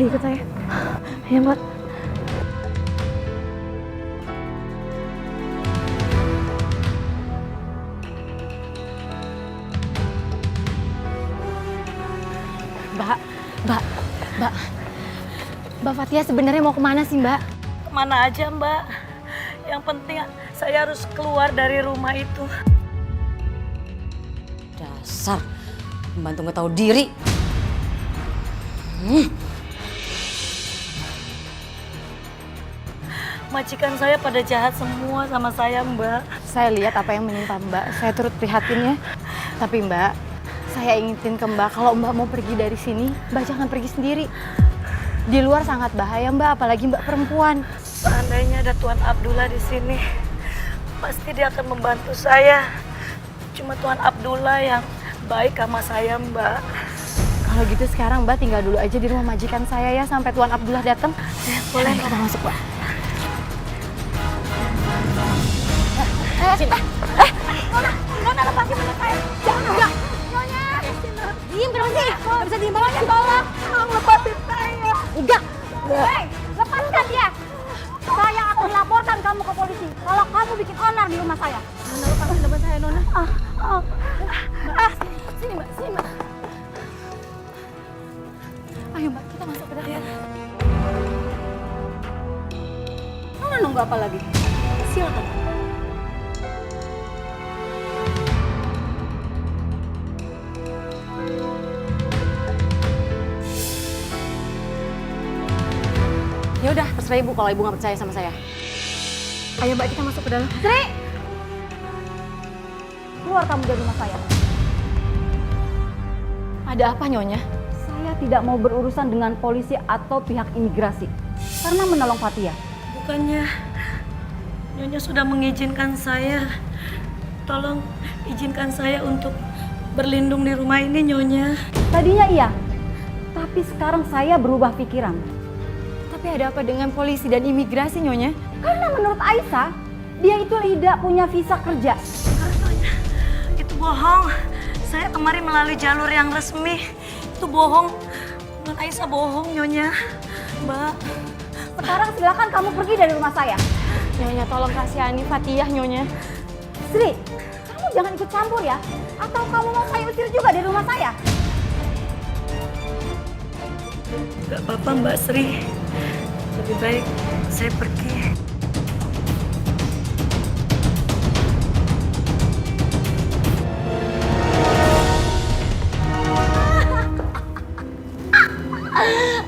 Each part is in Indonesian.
Ayo ikut saya. Ayo Mbak. Mbak Fathia sebenarnya mau kemana sih Mbak? Kemana aja Mbak. Yang penting saya harus keluar dari rumah itu. Dasar pembantu nggak tahu diri. Majikan saya pada jahat semua sama saya Mbak. Saya lihat apa yang menimpa Mbak. Saya turut prihatin ya. Tapi Mbak, saya ingetin ke Mbak kalau Mbak mau pergi dari sini, Mbak jangan pergi sendiri. Di luar sangat bahaya Mbak, apalagi Mbak perempuan. Seandainya ada Tuan Abdullah di sini, pasti dia akan membantu saya. Cuma Tuan Abdullah yang baik sama saya Mbak. Kalau gitu sekarang Mbak tinggal dulu aja di rumah majikan saya ya sampai Tuan Abdullah datang. Boleh kita masuk Mbak. Nona lepasin teman saya. Jangan enggak. Nyonya. Diem kenapa sih? Gak bisa diem banget tolong. Tolong lepasin saya. Enggak. Hei, lepaskan dia. Saya akan laporkan kamu ke polisi kalau kamu bikin onar di rumah saya. Nona lepasin teman saya Nona. Sini Mbak, sini Mbak. Ayo Mbak, kita masuk ke dalam. Nona nunggu apa lagi? Silakan. Ya udah, terserah Ibu kalau Ibu nggak percaya sama saya. Ayo Mbak, kita masuk ke dalam. Sri! Keluar kamu dari rumah saya. Ada apa Nyonya? Saya tidak mau berurusan dengan polisi atau pihak imigrasi karena menolong Fathia. Bukannya Nyonya sudah mengizinkan saya. Tolong izinkan saya untuk berlindung di rumah ini Nyonya. Tadinya iya, tapi sekarang saya berubah pikiran. Tapi ada apa dengan polisi dan imigrasi Nyonya? Karena menurut Aisyah, dia itu tidak punya visa kerja. Itu bohong. Saya kemarin melalui jalur yang resmi. Itu bohong. Non Aisyah bohong Nyonya. Mbak. Sekarang silakan kamu pergi dari rumah saya. Nyonya tolong kasihani Fathia Nyonya. Sri, kamu jangan ikut campur ya. Atau kamu mau saya usir juga dari rumah saya? Gak apa-apa Mbak Sri. Lebih baik saya pergi.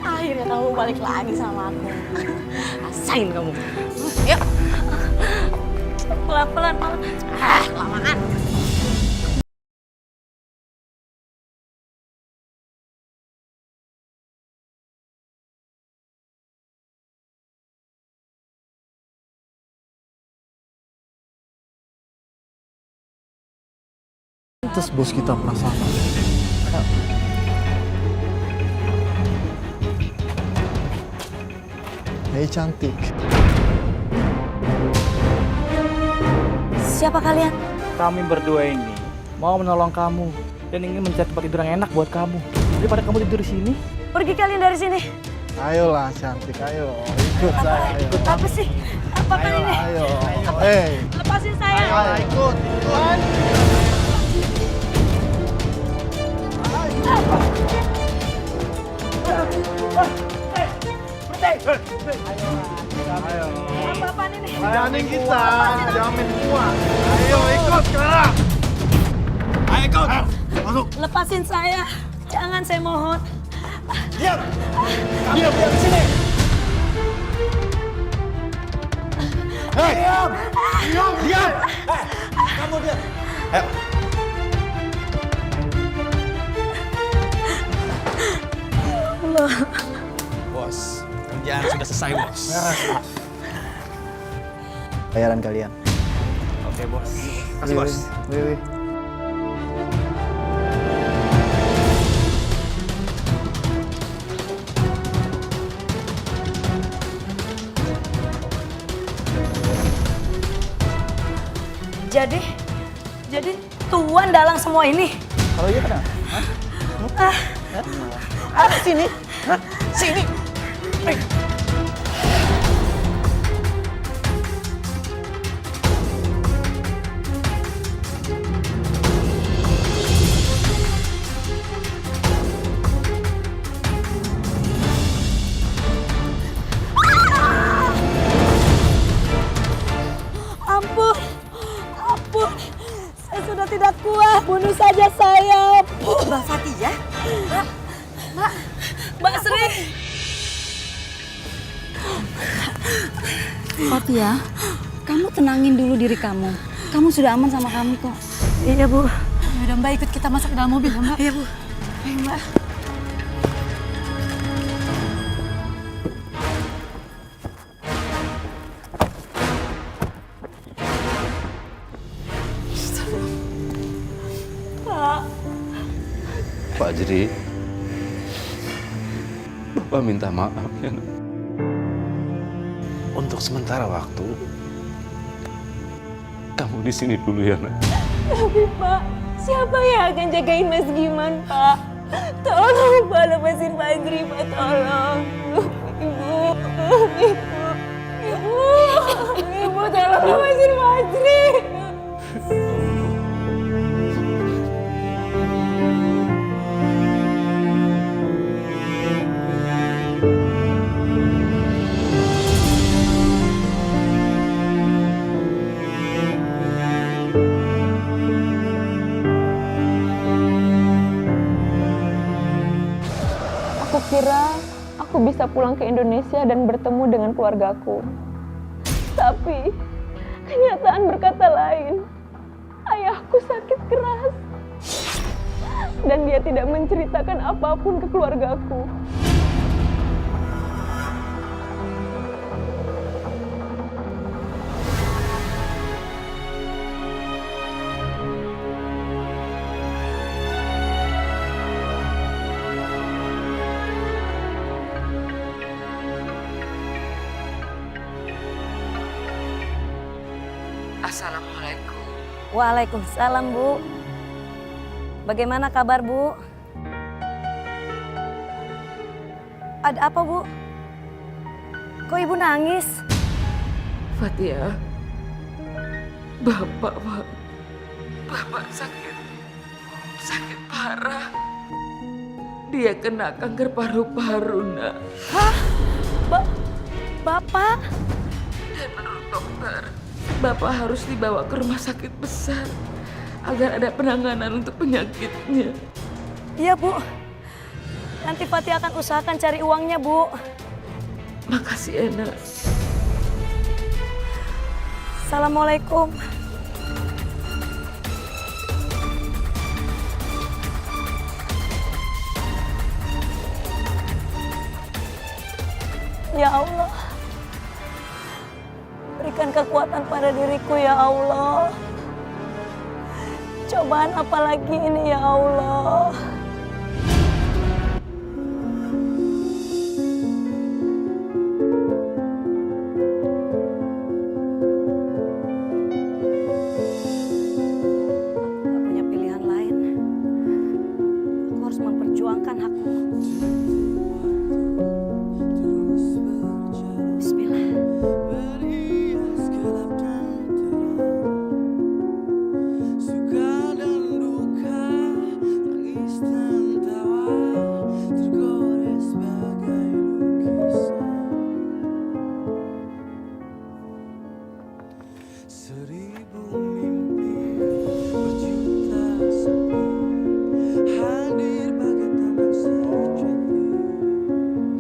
Akhirnya kamu balik lagi sama aku. Rasain kamu. Yuk. Pelan-pelan. Kelamaan. Terus bos kita penasaran. Hei cantik. Siapa kalian? Kami berdua ini mau menolong kamu dan ingin mencari tempat tidur yang enak buat kamu. Daripada kamu tidur di sini. Pergi kalian dari sini. Ayolah cantik, ayo. Ikut saya, ayo. Apa sih? Apa kan ini? Ayo. Hei. Lepasin saya. Ayo, ikut. Ayo. Apa-apaan ini? Jamin kita, jamin semua. Ayo ikut sekarang. Ayo ikut. Masuk. Lepasin saya. Jangan, saya mohon. Diam. Diam di sini. Hei. Diam. Diam. Diam. Kamu diam. Ayo. Bos, kerjaan sudah selesai, Bos. Bayaran kalian. Oke, Bos. Kasih, Bos. Wih. Jadi Tuan dalang semua ini. Kalau iya kenapa? Ah, Sini. Sini. Ampun, ampun. Saya sudah tidak kuat. Bunuh saja saya. Mbak Fatia? Mbak Sri. Fatia, kamu tenangin dulu diri kamu. Kamu sudah aman sama kami kok. Iya, Bu. Yaudah Mbak, ikut kita masuk ke dalam mobil ya Mbak. Iya, Bu. Ayo Mbak. Pak Jri, Bapak minta maaf ya. Nak. Untuk sementara waktu, kamu di sini dulu ya, Nak. Tapi Pak, siapa yang akan jagain Mas Giman, Pak? Tolong Pak, lepasin Pak Jri, Pak, tolong. Ibu, tolong lepasin Pak Jri. Aku kira aku bisa pulang ke Indonesia dan bertemu dengan keluargaku. Tapi kenyataan berkata lain. Ayahku sakit keras. Dan dia tidak menceritakan apapun ke keluargaku. Assalamualaikum. Waalaikumsalam, Bu. Bagaimana kabar, Bu? Ada apa, Bu? Kok Ibu nangis? Fatia, Bapak, Pak. Bapak sakit parah. Dia kena kanker paru-paru, Nak. Hah? Bapak? Dan menurut dokter, Bapak harus dibawa ke rumah sakit besar agar ada penanganan untuk penyakitnya. Iya, Bu. Nanti Fatia akan usahakan cari uangnya, Bu. Makasih, Enak. Assalamualaikum. Ya Allah, berikan kekuatan pada diriku ya Allah. Cobaan apa lagi ini ya Allah. Gak punya pilihan lain. Aku harus memperjuangkan hakku. Bismillah.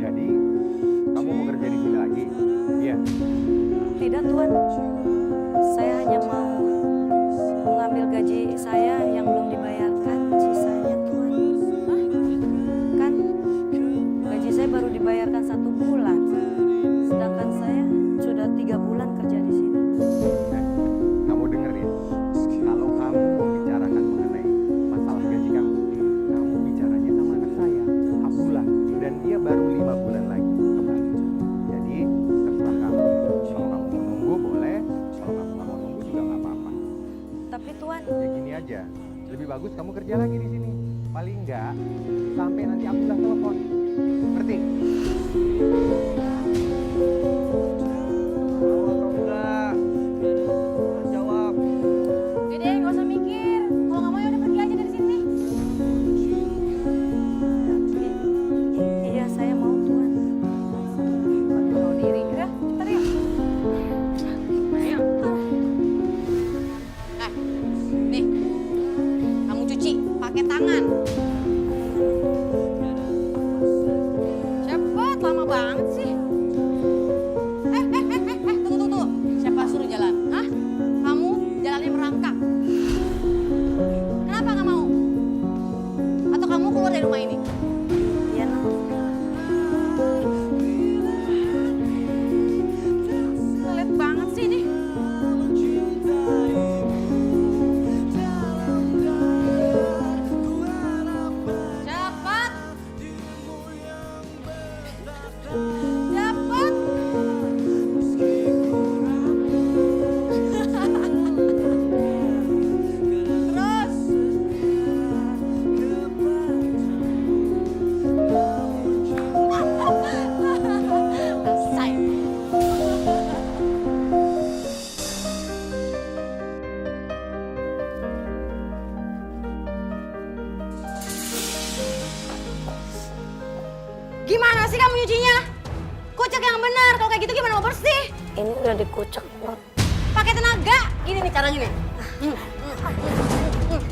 Jadi, kamu mau kerja di sini lagi? Iya. Tidak, Tuan. Saya hanya mau mengambil gaji saya yang belum dibayarkan sisanya, Tuan. Hah? Kan gaji saya baru dibayarkan 1 bulan. Sedangkan saya sudah 3 bulan kerja di sini. Kamu denger ya, kalau kamu membicarakan mengenai masalah gaji kamu bicaranya sama anak saya, Abdullah, dan dia baru 5 bulan lagi kembali. Jadi terserah kamu. Kalau kamu mau nunggu boleh, kalau kamu nggak mau nunggu juga nggak apa-apa. Tapi Tuan, Ya gini aja, lebih bagus kamu kerja lagi di sini. Paling nggak sampai nanti Abdullah telepon. Ngerti? kayak gitu gimana mau bersih? Ini udah dikucek, Non. Pakai tenaga. Gini nih caranya nih.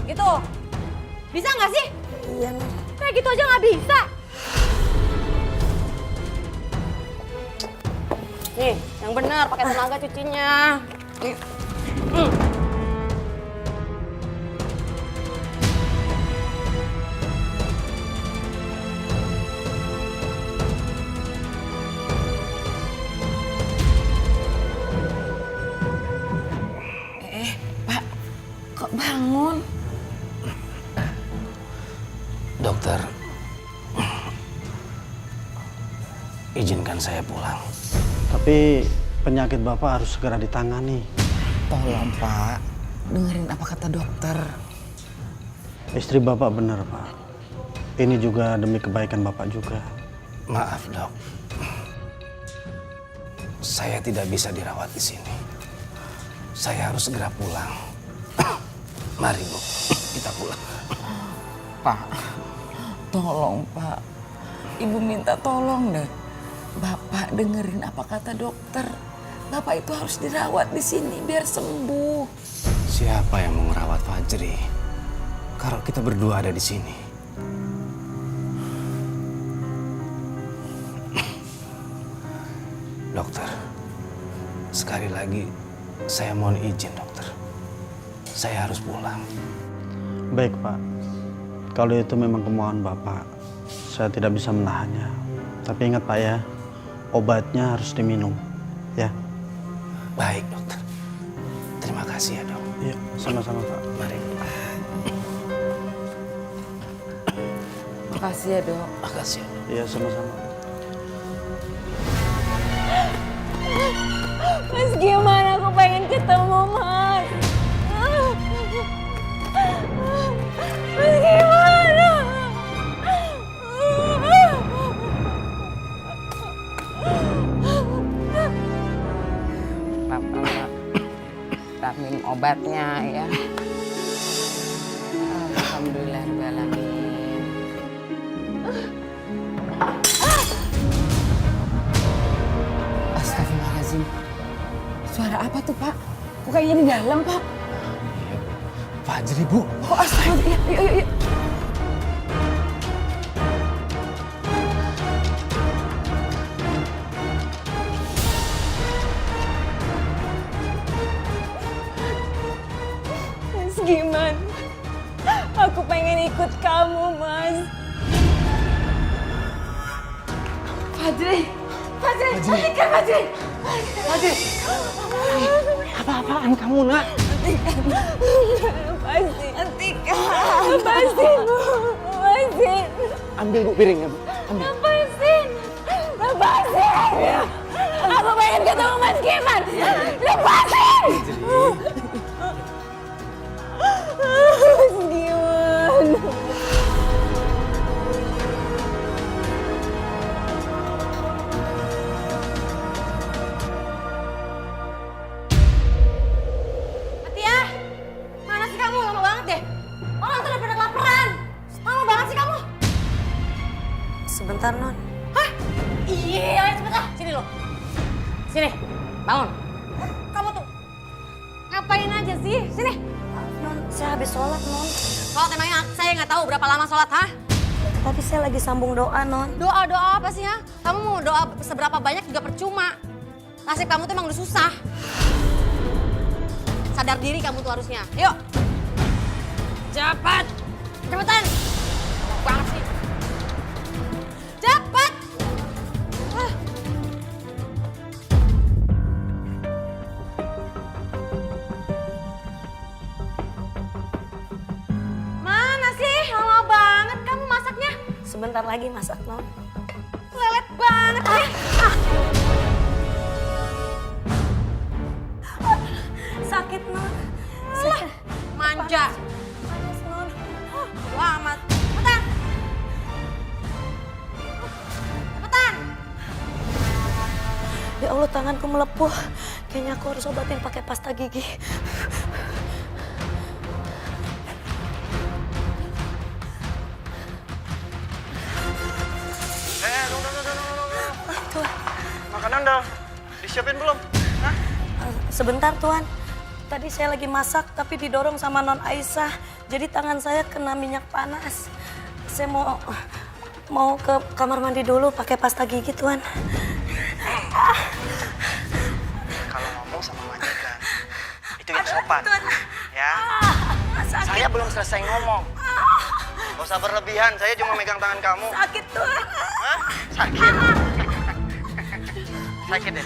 Gitu. Bisa nggak sih? Iya, Non. Kayak gitu aja nggak bisa. Nih, yang benar pakai tenaga cucinya. Nih. Pak, kok bangun? Dokter, izinkan saya pulang. Tapi penyakit Bapak harus segera ditangani. Tolong Pak, dengerin apa kata dokter. Istri Bapak benar, Pak. Ini juga demi kebaikan Bapak juga. Maaf, Dok. Saya tidak bisa dirawat di sini. Saya harus segera pulang. Mari, Bu. Kita pulang. Pak, tolong Pak. Ibu minta tolong deh. Bapak dengerin apa kata dokter. Bapak itu harus dirawat di sini biar sembuh. Siapa yang mau merawat Fajri kalau kita berdua ada di sini? Dokter, sekali lagi saya mohon izin, dokter. Saya harus pulang. Baik, Pak. Kalau itu memang kemauan Bapak, saya tidak bisa menahannya. Tapi ingat, Pak ya, obatnya harus diminum, ya. Baik, dokter. Terima kasih ya, Dok. Iya, sama-sama, Pak. Mari. Makasih ya dok. Makasih ya, Dok. Iya, sama-sama. Mas gimana? Aku pengen ketemu Mas. Mas gimana? Pak minum obatnya ya. Alhamdulillahirrahmanirrahim. Astagfirullahaladzim. Suara apa tuh Pak? Kok kayaknya di dalam Pak? Fajri, Bu. Kok astagfirullah? Yuk. Mas gimana? Aku pengen ikut kamu, Mas. Fajri, hentikan Fajri. Fajri. Apa-apaan kamu, Nak? Lepasin. Lepasin, Bu. Lepasin. Ambil, Bu, piringnya, Bu. Ambil. Lepasin. Lepasin. Aku pengen ketemu Mas Giman. Lepasin. Mas Giman. Atia, mana sih kamu? Lama banget deh. Orang tuh udah pada kelaparan. Lama banget sih kamu. Sebentar, Non. Hah? Iya, ayo cepet lah. Sini lo. Sini, bangun. Kamu tuh ngapain aja sih? Sini. Non, saya habis sholat, Non. Sholat emangnya saya nggak tahu berapa lama sholat, ha? Tapi saya lagi sambung doa, Non. Doa-doa apa sih, ha? Kamu mau doa seberapa banyak juga percuma. Nasib kamu tuh emang udah susah. Sadar diri kamu tuh harusnya. Yuk. Cepat. Cepetan. Banget sih. Cepat. Ah. Mana sih? Lama banget kamu masaknya. Sebentar lagi masak, Non. Lelet banget sih. Ah. Sakit, Non. Manja. Panas, Non. Wah, amat. Cepetan. Cepetan. Ya Allah, tanganku melepuh. Kayaknya aku harus obatin pakai pasta gigi. Makanan dah. Disiapin belum? Hah? Sebentar Tuan. Tadi saya lagi masak tapi didorong sama Non Aisyah. Jadi tangan saya kena minyak panas. Saya mau ke kamar mandi dulu pakai pasta gigi Tuan. Kalau ngomong sama majikan, itu yang sopan. Tuan. Ya. Sakit. Saya belum selesai ngomong. Gak usah berlebihan, saya cuma megang tangan kamu. Sakit Tuan. Hah? Sakit? Sakit ya?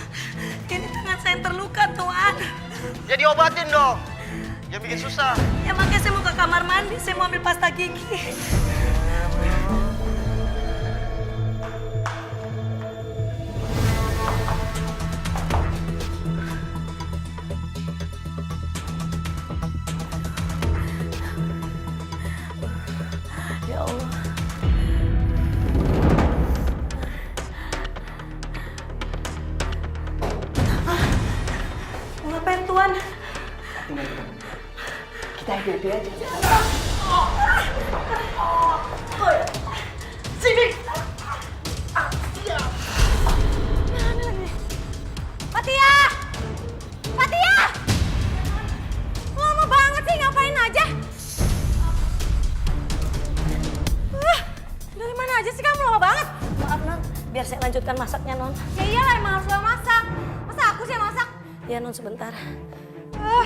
Ini tangan saya terluka Tuan. Ya diobatin dong. Jangan bikin susah. Ya makanya saya mau ke kamar mandi, saya mau ambil pasta gigi. Ya Allah. Ngapain Tuan? Kita happy aja. Sini. Fatia! Fatia! Lama banget sih, ngapain aja? Dari mana aja sih kamu lama banget? Maaf Non, biar saya lanjutkan masaknya Non. Ya iyalah emang harus lo masak. Masa aku sih yang masak? Ya Non sebentar.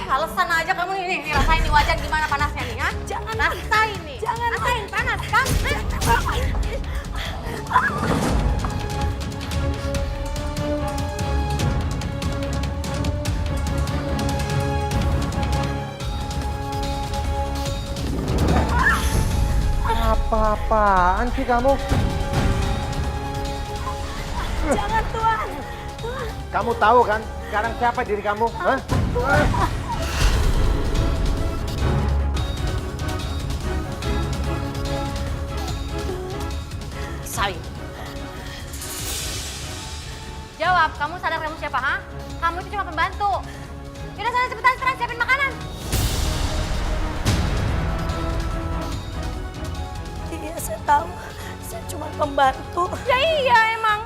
Alasan aja kamu nih rasain nih wajan gimana panasnya nih, ha? Jangan. Rasain nih. Jangan. Rasain panas kan? Apa-apaan sih kamu? Jangan Tuan. Kamu tahu kan sekarang siapa diri kamu? Hah? Saya. Jawab, kamu sadar kamu siapa, ha? Kamu itu cuma pembantu. Yaudah sana cepetan sekarang siapin makanan. Iya saya tahu. Saya cuma pembantu. Ya iya emang.